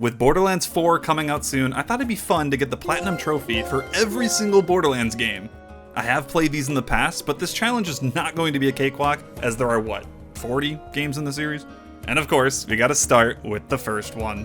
With Borderlands 4 coming out soon, I thought it'd be fun to get the Platinum Trophy for every single Borderlands game. I have played these in the past, but this challenge is not going to be a cakewalk, as there are what, 40 games in the series? And of course, we gotta start with the first one.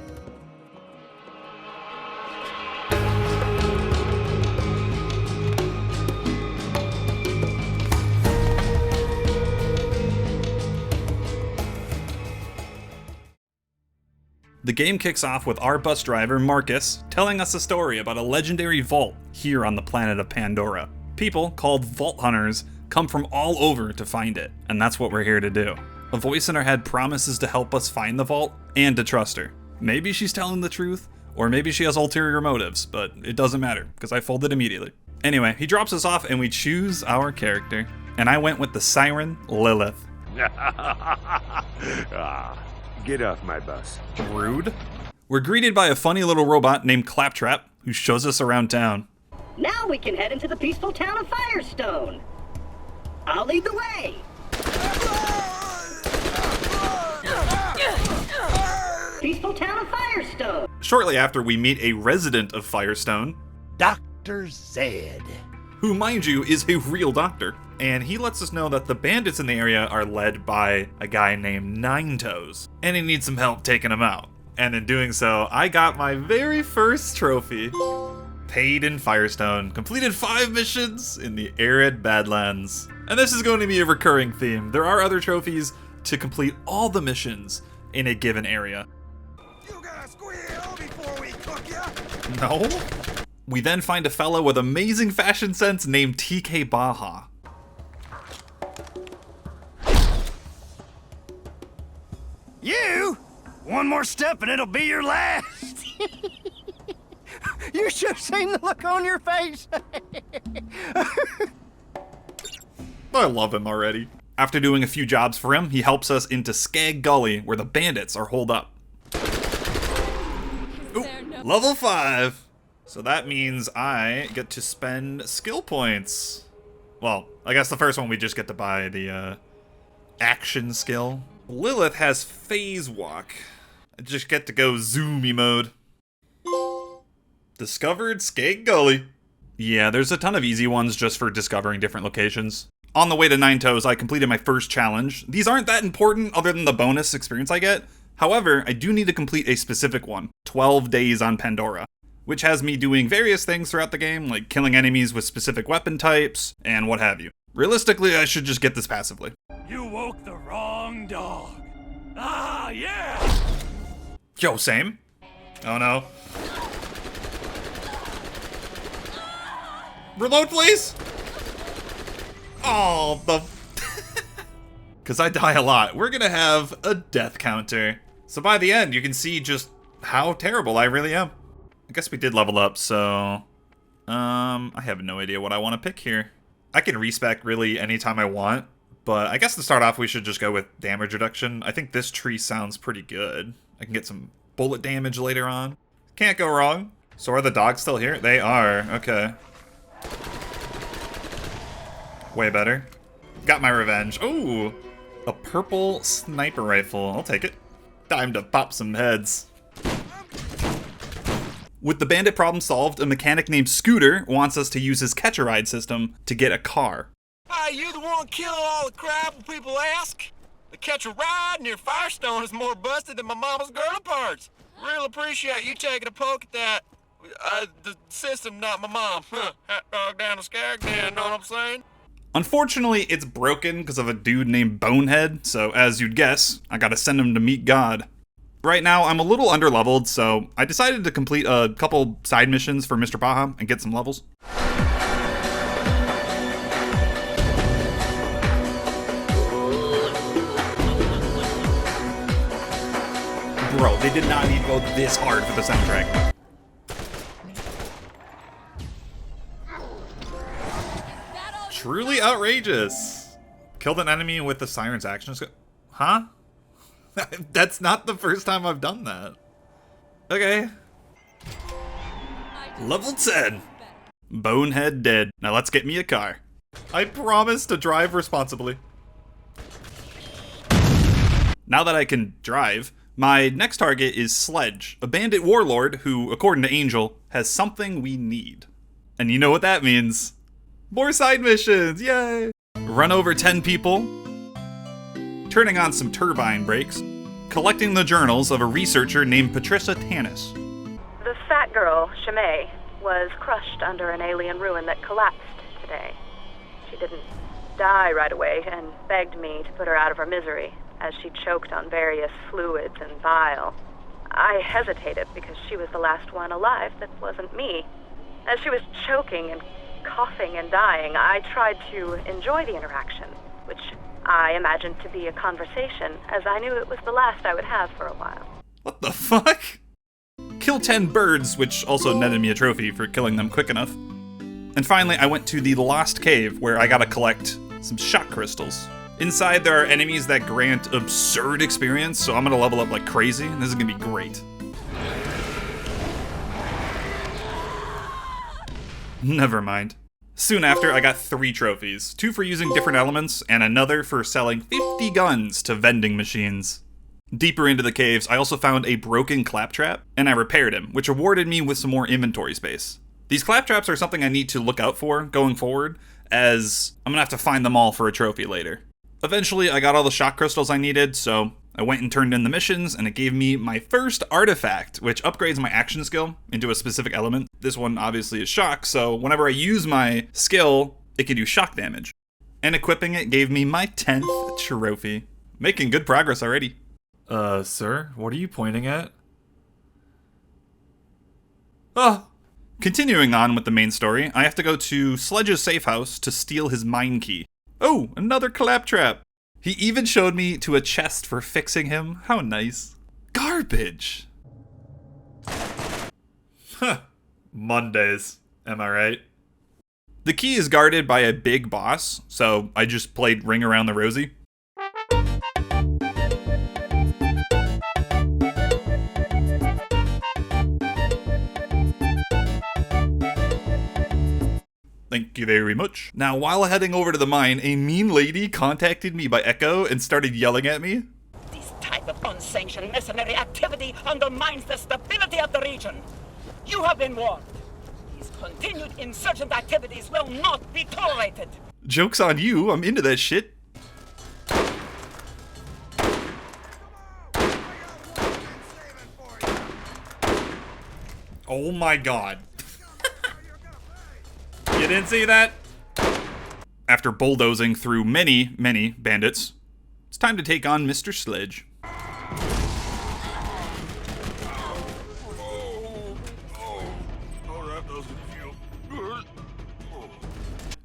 The game kicks off with our bus driver, Marcus, telling us a story about a legendary vault here on the planet of Pandora. People, called Vault Hunters, come from all over to find it, and that's what we're here to do. A voice in our head promises to help us find the vault, and to trust her. Maybe she's telling the truth, or maybe she has ulterior motives, but it doesn't matter, because I folded immediately. Anyway, he drops us off and we choose our character, and I went with the Siren, Lilith. Get off my bus. Rude. We're greeted by a funny little robot named Claptrap, who shows us around town. Now we can head into the peaceful town of Firestone. I'll lead the way. Peaceful town of Firestone. Shortly after, we meet a resident of Firestone, Dr. Zed. who, mind you, is a real doctor. And he lets us know that the bandits in the area are led by a guy named Nine Toes, and he needs some help taking them out. And in doing so, I got my very first trophy. Paid in Firestone, completed 5 missions in the arid Badlands. And this is going to be a recurring theme. There are other trophies to complete all the missions in a given area. You gotta squeal before we cook ya. No? We then find a fellow with amazing fashion sense named TK Baja. You? One more step and it'll be your last. You should have seen the look on your face. I love him already. After doing a few jobs for him, he helps us into Skag Gully, where the bandits are holed up. Ooh, level 5. So that means I get to spend skill points. Well, I guess the first one we just get to buy the action skill. Lilith has phase walk. I just get to go zoomy mode. Discovered Skag Gully. Yeah, there's a ton of easy ones just for discovering different locations. On the way to Nine Toes, I completed my first challenge. These aren't that important other than the bonus experience I get. However, I do need to complete a specific one, 12 Days on Pandora, which has me doing various things throughout the game, like killing enemies with specific weapon types, and what have you. Realistically, I should just get this passively. You woke the wrong dog. Ah, yeah! Yo, same. Oh no. Reload, please! Oh, the... Because I die a lot. We're gonna have a death counter. So by the end, you can see just how terrible I really am. I guess we did level up, so... I have no idea what I want to pick here. I can respec really anytime I want, but I guess to start off we should just go with damage reduction. I think this tree sounds pretty good. I can get some bullet damage later on. Can't go wrong. So are the dogs still here? They are, okay. Way better. Got my revenge. Ooh, a purple sniper rifle. I'll take it. Time to pop some heads. With the bandit problem solved, a mechanic named Scooter wants us to use his catch-a-ride system to get a car. Hey, you the one killing all the crap when people ask? The catch-a-ride near Firestone is more busted than my mama's girly parts. Real appreciate you taking a poke at that. The system, not my mom. Hot dog down the skag, man, know what I'm saying? Unfortunately, it's broken because of a dude named Bonehead, so as you'd guess, I gotta send him to meet God. Right now, I'm a little underleveled, so I decided to complete a couple side missions for Mr. Baja and get some levels. Bro, they did not need to go this hard for the soundtrack. Truly outrageous. Killed an enemy with the siren's action. Huh? That's not the first time I've done that. Okay. Level 10. Bonehead dead. Now let's get me a car. I promise to drive responsibly. Now that I can drive, My next target is Sledge, a bandit warlord who, according to Angel, has something we need. And you know what that means. More side missions, yay! Run over 10 people, turning on some turbine brakes, collecting the journals of a researcher named Patricia Tanis. The fat girl, Shimei, was crushed under an alien ruin that collapsed today. She didn't die right away and begged me to put her out of her misery as she choked on various fluids and bile. I hesitated because she was the last one alive that wasn't me. As she was choking and coughing and dying, I tried to enjoy the interaction, which I imagined to be a conversation, as I knew it was the last I would have for a while. What the fuck? Kill 10 birds, which also netted me a trophy for killing them quick enough. And finally, I went to the Lost Cave, where I gotta collect some shock crystals. Inside, there are enemies that grant absurd experience, so I'm gonna level up like crazy, and this is gonna be great. Never mind. Soon after, I got 3 trophies. 2 for using different elements, and another for selling 50 guns to vending machines. Deeper into the caves, I also found a broken claptrap, and I repaired him, which awarded me with some more inventory space. These claptraps are something I need to look out for going forward, as I'm gonna have to find them all for a trophy later. Eventually, I got all the shock crystals I needed, so I went and turned in the missions, and it gave me my first artifact, which upgrades my action skill into a specific element. This one obviously is shock, so whenever I use my skill, it can do shock damage. And equipping it gave me my 10th trophy. Making good progress already. Sir, what are you pointing at? Oh. Continuing on with the main story, I have to go to Sledge's safe house to steal his mine key. Oh, another claptrap! He even showed me to a chest for fixing him. How nice. Garbage! Huh. Mondays. Am I right? The key is guarded by a big boss, so I just played Ring Around the Rosie. Thank you very much. Now, while heading over to the mine, a mean lady contacted me by Echo and started yelling at me. This type of unsanctioned mercenary activity undermines the stability of the region. You have been warned. These continued insurgent activities will not be tolerated. Joke's on you, I'm into that shit. Oh my god. You didn't see that? After bulldozing through many, many bandits, it's time to take on Mr. Sledge.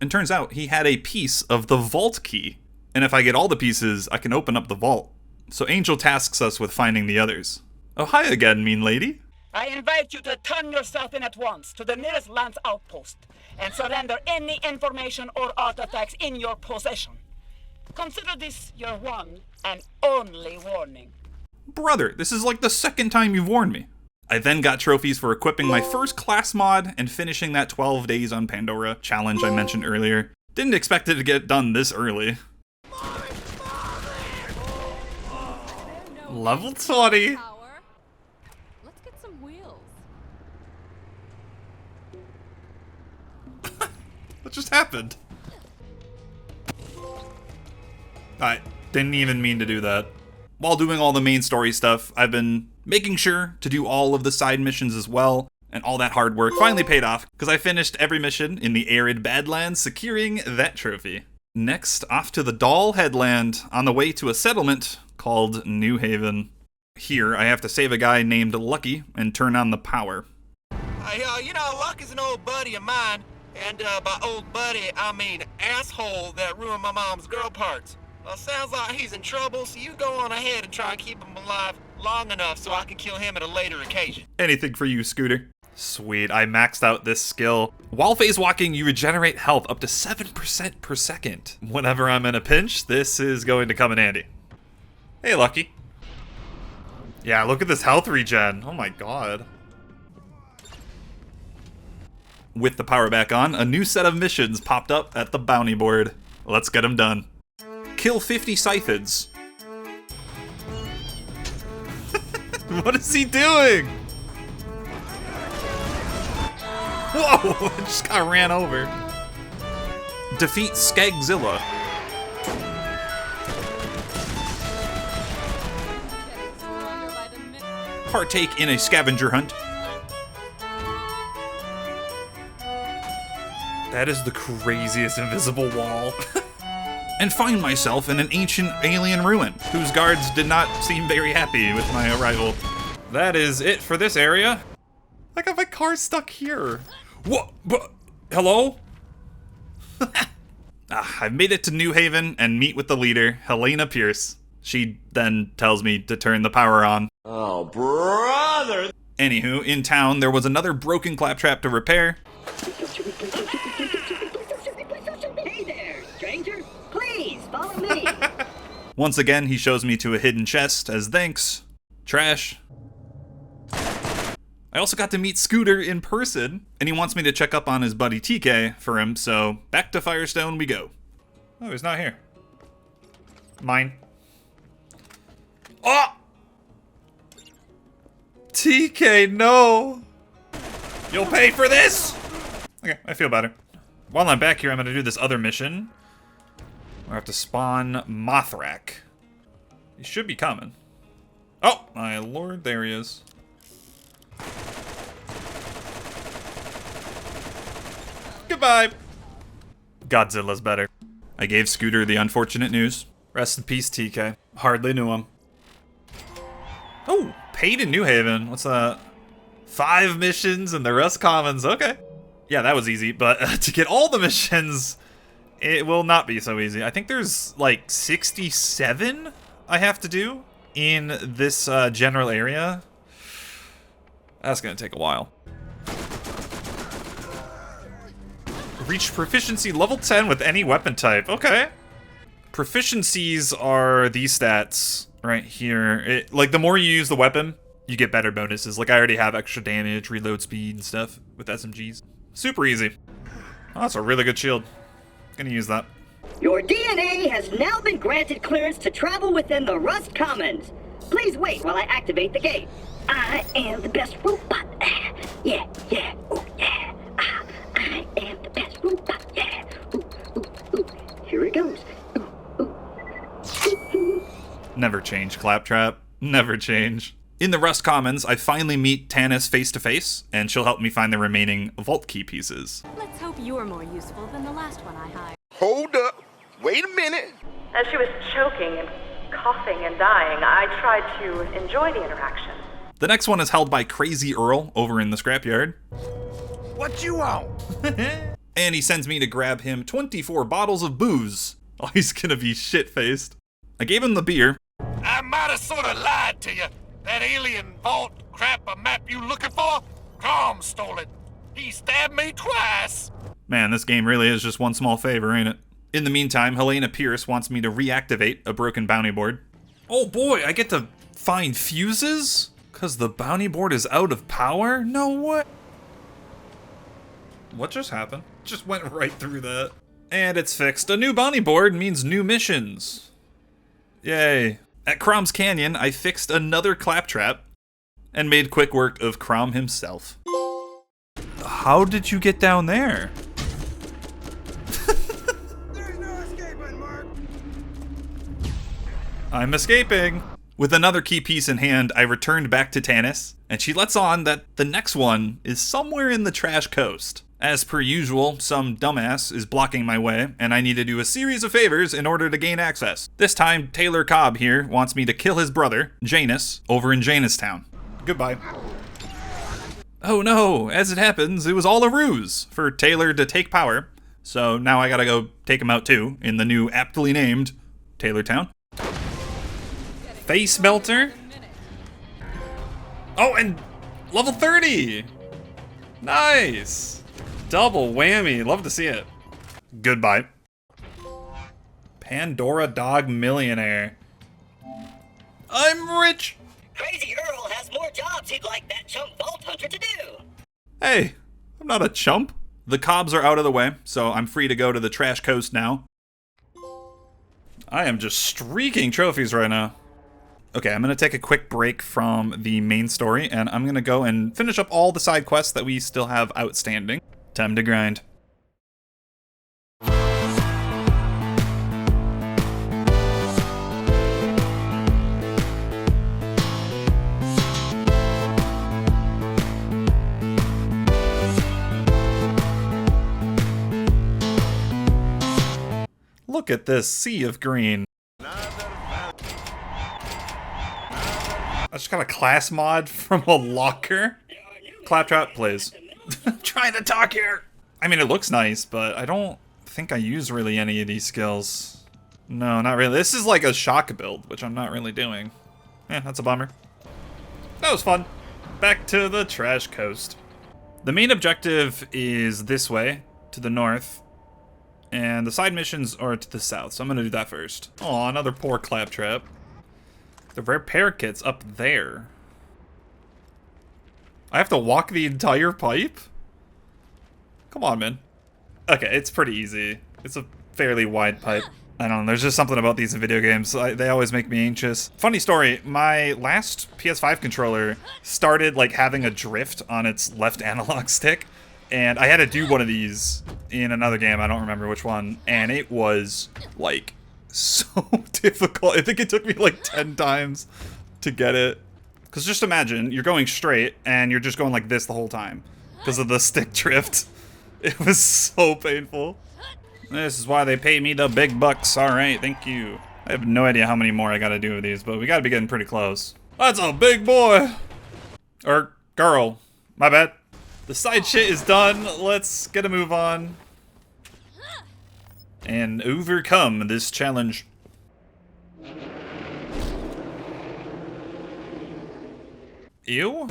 And turns out he had a piece of the vault key. And if I get all the pieces, I can open up the vault. So Angel tasks us with finding the others. Oh, hi again, mean lady. I invite you to turn yourself in at once to the nearest Lance outpost and surrender any information or artifacts in your possession. Consider this your one and only warning. Brother, this is like the second time you've warned me. I then got trophies for equipping my first class mod and finishing that 12 days on Pandora challenge I mentioned earlier. Didn't expect it to get done this early. Level 20. Let's get some wheels. What just happened? I didn't even mean to do that. While doing all the main story stuff, I've been making sure to do all of the side missions as well, and all that hard work finally paid off, because I finished every mission in the arid Badlands, securing that trophy. Next, off to the Doll Headland, on the way to a settlement called New Haven. Here, I have to save a guy named Lucky and turn on the power. You know, Lucky's an old buddy of mine, and by old buddy, I mean asshole that ruined my mom's girl parts. Well, sounds like he's in trouble, so you go on ahead and try and keep him alive long enough so I can kill him at a later occasion. Anything for you, Scooter. Sweet, I maxed out this skill. While phase walking, you regenerate health up to 7% per second. Whenever I'm in a pinch, this is going to come in handy. Hey, Lucky. Yeah, look at this health regen. Oh my god. With the power back on, a new set of missions popped up at the bounty board. Let's get them done. Kill 50 Scythids. What is he doing? Whoa, I just got ran over. Defeat Skagzilla. Getting stronger by the minute. Partake in a scavenger hunt. That is the craziest invisible wall. And find myself in an ancient alien ruin, whose guards did not seem very happy with my arrival. That is it for this area. I got my car stuck here. What? Hello? I've made it to New Haven and meet with the leader, Helena Pierce. She then tells me to turn the power on. Oh, brother! Anywho, in town, there was another broken claptrap to repair. Hey there, stranger. Please follow me. Once again, he shows me to a hidden chest as thanks. Trash. I also got to meet Scooter in person, and he wants me to check up on his buddy TK for him, so back to Firestone we go. Oh, he's not here. Mine. Oh! TK, no! You'll pay for this! Okay, I feel better. While I'm back here, I'm gonna do this other mission. I have to spawn Mothrak. He should be coming. Oh, my lord, there he is. Goodbye. Godzilla's better. I gave Scooter the unfortunate news. Rest in peace, TK. Hardly knew him. Oh, paid in New Haven. What's that? 5 missions in the Rust Commons. Okay. Yeah, that was easy, but to get all the missions, it will not be so easy. I think there's like 67 I have to do in this general area. That's gonna take a while. Reach proficiency level 10 with any weapon type. Okay. Proficiencies are these stats right here. Like, the more you use the weapon, you get better bonuses. Like, I already have extra damage, reload speed, and stuff with SMGs. Super easy. Oh, that's a really good shield. Gonna use that. Your DNA has now been granted clearance to travel within the Rust Commons. Please wait while I activate the gate. I am the best robot. Yeah, yeah, oh yeah. I am the best robot. Yeah. Ooh, ooh, ooh. Here it goes. Never change, Claptrap. Never change. In the Rust Commons, I finally meet Tannis face to face, and she'll help me find the remaining vault key pieces. Let's hope you're more useful than the last one I hired. Hold up. Wait a minute. As she was choking and coughing and dying, I tried to enjoy the interaction. The next one is held by Crazy Earl over in the scrapyard. What you want? And he sends me to grab him 24 bottles of booze. Oh, he's gonna be shit-faced. I gave him the beer. I might have sort of lied to you. That alien vault crap a map you looking for? Tom stole it. He stabbed me twice. Man, this game really is just one small favor, ain't it? In the meantime, Helena Pierce wants me to reactivate a broken bounty board. Oh boy, I get to find fuses? Cause the bounty board is out of power? No way. What just happened? Just went right through that. And it's fixed. A new bounty board means new missions. Yay. At Crom's Canyon, I fixed another claptrap and made quick work of Crom himself. How did you get down there? There's no escaping, Mark. I'm escaping. With another key piece in hand, I returned back to Tannis, and she lets on that the next one is somewhere in the Trash Coast. As per usual, some dumbass is blocking my way, and I need to do a series of favors in order to gain access. This time, Taylor Cobb here wants me to kill his brother, Janus, over in Janustown. Goodbye. Oh no, as it happens, it was all a ruse for Taylor to take power, so now I gotta go take him out too, in the new aptly named Taylortown. Face melter. Oh, and level 30! Nice! Double whammy, love to see it. Goodbye. Pandora Dog Millionaire. I'm rich! Crazy Earl has more jobs he'd like that chump vault hunter to do. Hey, I'm not a chump. The Cobbs are out of the way, so I'm free to go to the Trash Coast now. I am just streaking trophies right now. Okay, I'm gonna take a quick break from the main story, and I'm gonna go and finish up all the side quests that we still have outstanding. Time to grind. Look at this sea of green. I just got a class mod from a locker. Claptrap plays. I'm trying to talk here. I mean, it looks nice, but I don't think I use really any of these skills. No, not really. This is like a shock build, which I'm not really doing. Yeah, that's a bummer. That was fun. Back to the trash coast. The main objective is this way, to the north. And the side missions are to the south, so I'm gonna do that first. Oh, another poor Claptrap. The repair kit's up there. I have to walk the entire pipe? Come on, man. Okay, it's pretty easy. It's a fairly wide pipe. I don't know, there's just something about these in video games. They always make me anxious. Funny story, my last PS5 controller started like having a drift on its left analog stick. And I had to do one of these in another game, I don't remember which one, and it was, like, so difficult. I think it took me, like, 10 times to get it. Because just imagine, you're going straight, and you're just going like this the whole time. Because of the stick drift. It was so painful. This is why they pay me the big bucks. Alright, thank you. I have no idea how many more I gotta do with these, but we gotta be getting pretty close. That's a big boy! Or girl. My bad. The side shit is done. Let's get a move on. And overcome this challenge. Ew.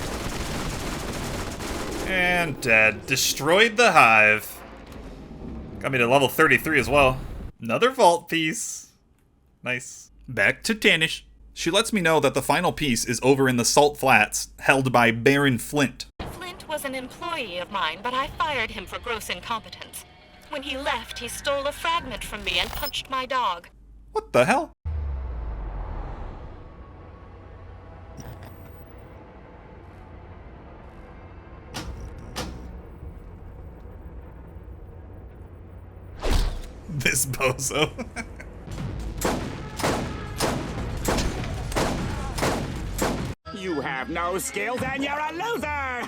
And dead. Destroyed the hive. Got me to level 33 as well. Another vault piece. Nice. Back to Tanish. She lets me know that the final piece is over in the Salt Flats, held by Baron Flint. Was an employee of mine, but I fired him for gross incompetence. When he left, he stole a fragment from me and punched my dog. What the hell? This bozo. You have no skills and you're a loser!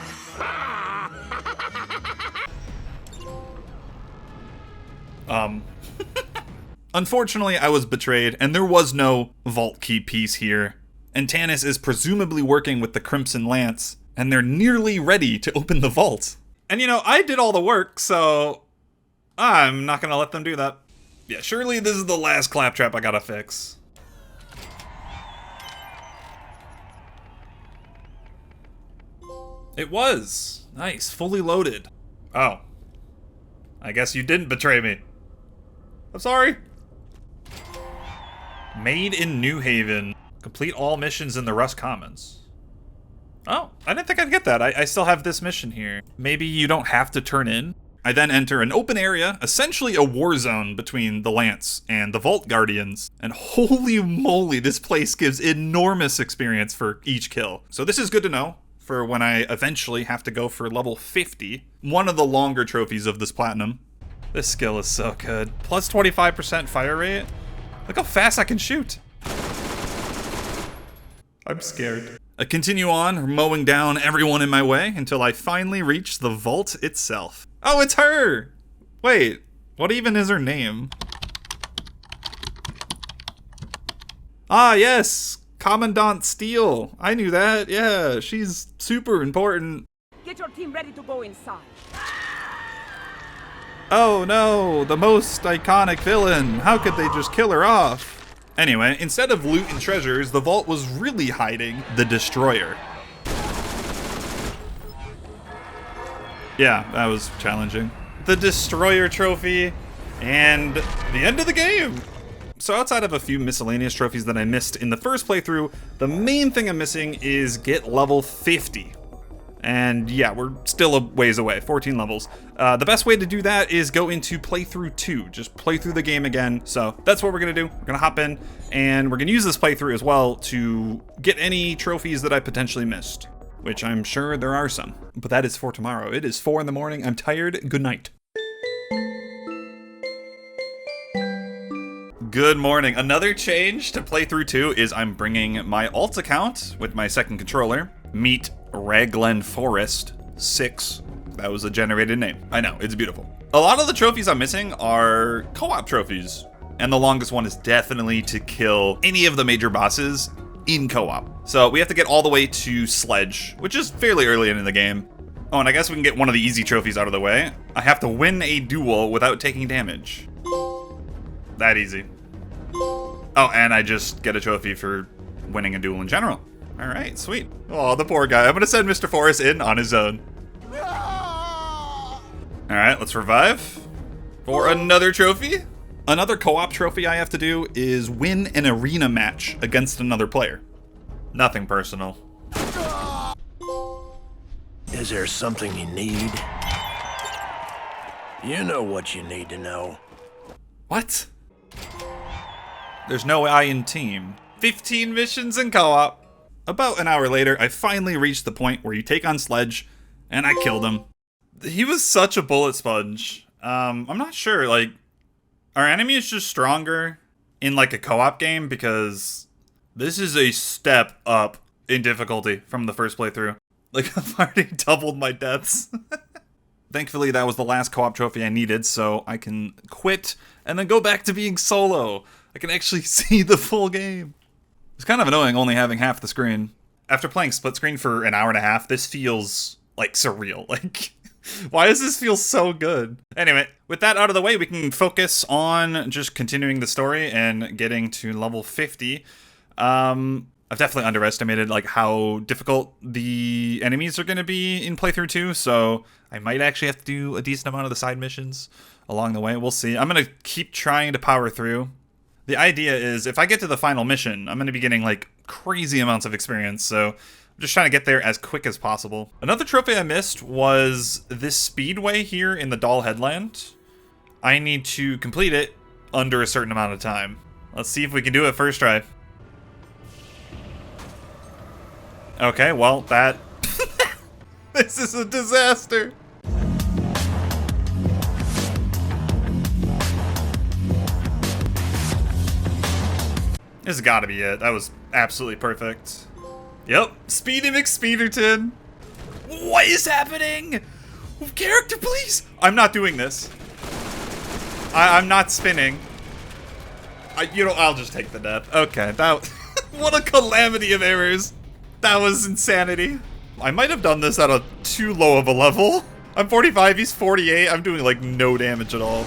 Unfortunately, I was betrayed, and there was no vault key piece here. And Tanis is presumably working with the Crimson Lance, and they're nearly ready to open the vault. And you know, I did all the work, so I'm not gonna let them do that. Yeah, surely this is the last Claptrap I gotta fix. It was. Nice, fully loaded. Oh. I guess you didn't betray me. I'm sorry. Made in New Haven. Complete all missions in the Rust Commons. Oh, I didn't think I'd get that. I still have this mission here. Maybe you don't have to turn in. I then enter an open area, essentially a war zone between the Lance and the Vault Guardians. And holy moly, this place gives enormous experience for each kill. So this is good to know for when I eventually have to go for level 50. One of the longer trophies of this platinum. This skill is so good. Plus 25% fire rate. Look how fast I can shoot. I'm scared. I continue on, mowing down everyone in my way until I finally reach the vault itself. Oh, it's her! Wait, what even is her name? Ah, yes! Commandant Steele. I knew that, yeah, she's super important. Get your team ready to go inside. Oh no, the most iconic villain. How could they just kill her off? Anyway, instead of loot and treasures, the vault was really hiding the Destroyer. Yeah, that was challenging. The Destroyer trophy, and the end of the game! So outside of a few miscellaneous trophies that I missed in the first playthrough, the main thing I'm missing is get level 50. And yeah, we're still a ways away, 14 levels. The best way to do that is go into playthrough 2. Just play through the game again. So that's what we're gonna do. We're gonna hop in, and we're gonna use this playthrough as well to get any trophies that I potentially missed, which I'm sure there are some. But that is for tomorrow. It is 4 in the morning. I'm tired. Good night. Good morning. Another change to playthrough 2 is I'm bringing my alt account with my second controller. Meet Raglan Forest 6. That was a generated name. I know, it's beautiful. A lot of the trophies I'm missing are co-op trophies. And the longest one is definitely to kill any of the major bosses in co-op. So we have to get all the way to Sledge, which is fairly early in the game. Oh, and I guess we can get one of the easy trophies out of the way. I have to win a duel without taking damage. That easy. Oh, and I just get a trophy for winning a duel in general. All right, sweet. Oh, the poor guy. I'm gonna send Mr. Forrest in on his own. All right, let's revive for another trophy. Another co-op trophy I have to do is win an arena match against another player. Nothing personal. Is there something you need? You know what you need to know. What? There's no I in team. 15 missions in co-op. About an hour later, I finally reached the point where you take on Sledge, and I killed him. He was such a bullet sponge. I'm not sure, like, are enemies just stronger in like a co-op game? Because this is a step up in difficulty from the first playthrough. Like, I've already doubled my deaths. Thankfully, that was the last co-op trophy I needed, so I can quit and then go back to being solo. I can actually see the full game. It's kind of annoying only having half the screen. After playing split screen for an hour and a half, this feels like surreal. Like, why does this feel so good? Anyway, with that out of the way, we can focus on just continuing the story and getting to level 50. I've definitely underestimated like how difficult the enemies are going to be in playthrough 2, so I might actually have to do a decent amount of the side missions along the way. We'll see. I'm going to keep trying to power through. The idea is if I get to the final mission, I'm going to be getting like crazy amounts of experience, so I'm just trying to get there as quick as possible. Another trophy I missed was this speedway here in the Doll Headland. I need to complete it under a certain amount of time. Let's see if we can do it first try. Okay, well, that... This is a disaster! This has got to be it. That was absolutely perfect. Yep, Speedy McSpeederton! What is happening? Character, please! I'm not doing this. I'm not spinning. I'll just take the death. Okay, that... What a calamity of errors! That was insanity. I might have done this at a too low of a level. I'm 45, he's 48. I'm doing like no damage at all.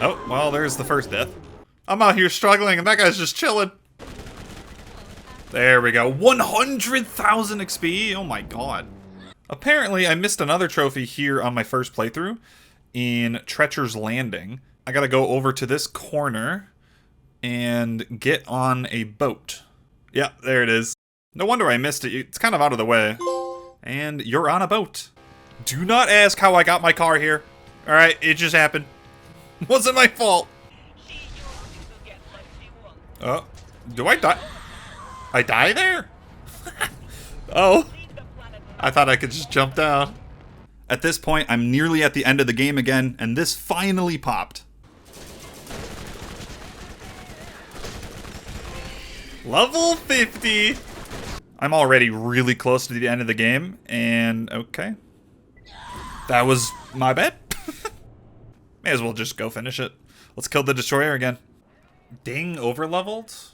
Oh, well, there's the first death. I'm out here struggling and that guy's just chilling. There we go. 100,000 XP. Oh my god. Apparently, I missed another trophy here on my first playthrough in Treacher's Landing. I gotta go over to this corner and get on a boat. Yeah, there it is. No wonder I missed it. It's kind of out of the way. And you're on a boat. Do not ask how I got my car here. Alright, it just happened. Wasn't my fault. Oh, do I die? I die there? Oh. I thought I could just jump down. At this point, I'm nearly at the end of the game again, and this finally popped. Level 50! I'm already really close to the end of the game, and okay. That was my bad. May as well just go finish it. Let's kill the destroyer again. Ding, overleveled?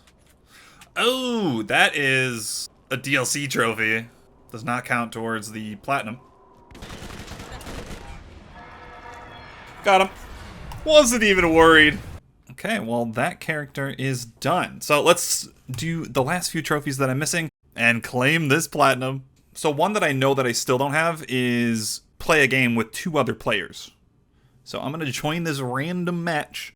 Oh, that is a DLC trophy. Does not count towards the platinum. Got him. Wasn't even worried. Okay, well, that character is done. So let's do the last few trophies that I'm missing and claim this platinum. So one that I know that I still don't have is play a game with 2 other players. So I'm going to join this random match.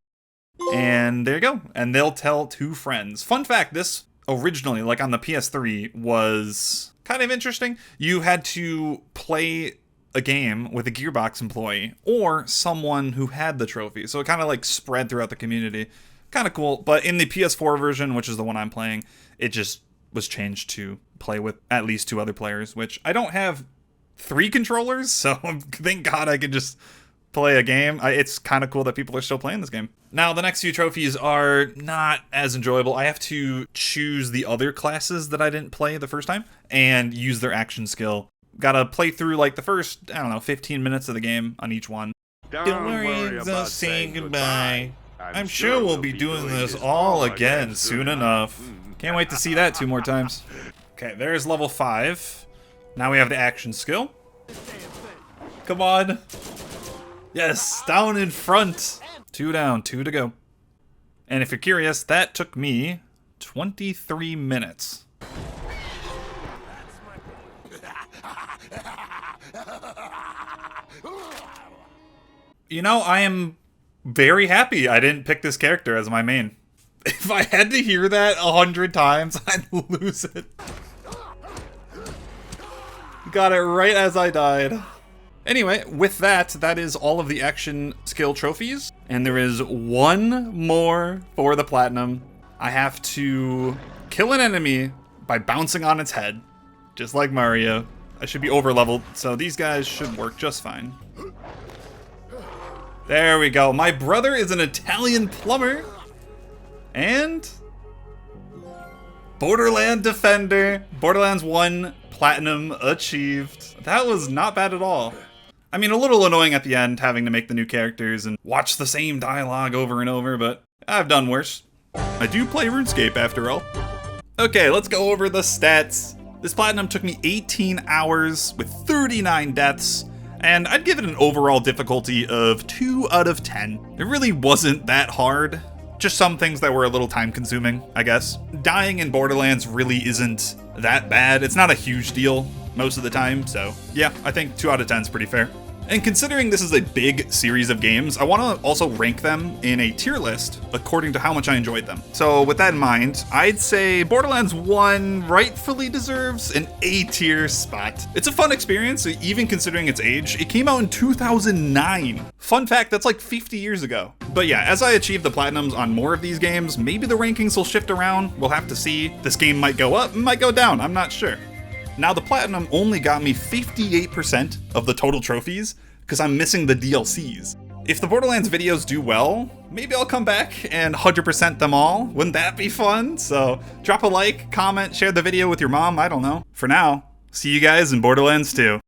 And there you go. And they'll tell 2 friends. Fun fact, this originally, like on the PS3, was kind of interesting. You had to play a game with a Gearbox employee or someone who had the trophy. So it kind of like spread throughout the community. Kind of cool. But in the PS4 version, which is the one I'm playing, it just was changed to play with at least 2 other players, which I don't have 3 controllers. So thank God I could just play a game. It's kind of cool that people are still playing this game. Now, the next few trophies are not as enjoyable. I have to choose the other classes that I didn't play the first time and use their action skill. Gotta play through like the first, 15 minutes of the game on each one. Don't worry about saying goodbye. I'm sure we'll be doing this all again soon enough. Can't wait to see that 2 more times. Okay, there's level 5. Now we have the action skill. Come on. Yes, down in front. 2 down, 2 to go. And if you're curious, that took me 23 minutes. You know, I am very happy I didn't pick this character as my main. If I had to hear that 100 times, I'd lose it. Got it right as I died. Anyway, with that, that is all of the action skill trophies. And there is one more for the platinum. I have to kill an enemy by bouncing on its head, just like Mario. I should be over leveled, so these guys should work just fine. There we go. My brother is an Italian plumber. And Borderland Defender. Borderlands 1 Platinum achieved. That was not bad at all. I mean, a little annoying at the end, having to make the new characters and watch the same dialogue over and over, but I've done worse. I do play RuneScape after all. Okay, let's go over the stats. This platinum took me 18 hours with 39 deaths, and I'd give it an overall difficulty of 2 out of 10. It really wasn't that hard. Just some things that were a little time consuming, I guess. Dying in Borderlands really isn't that bad. It's not a huge deal most of the time, so yeah, I think 2 out of 10 is pretty fair. And considering this is a big series of games, I want to also rank them in a tier list according to how much I enjoyed them. So with that in mind, I'd say Borderlands 1 rightfully deserves an A tier spot. It's a fun experience, even considering its age. It came out in 2009. Fun fact, that's like 50 years ago. But yeah, as I achieve the platinums on more of these games, maybe the rankings will shift around. We'll have to see. This game might go up, might go down, I'm not sure. Now, the platinum only got me 58% of the total trophies because I'm missing the DLCs. If the Borderlands videos do well, maybe I'll come back and 100% them all. Wouldn't that be fun? So drop a like, comment, share the video with your mom, I don't know. For now, see you guys in Borderlands 2.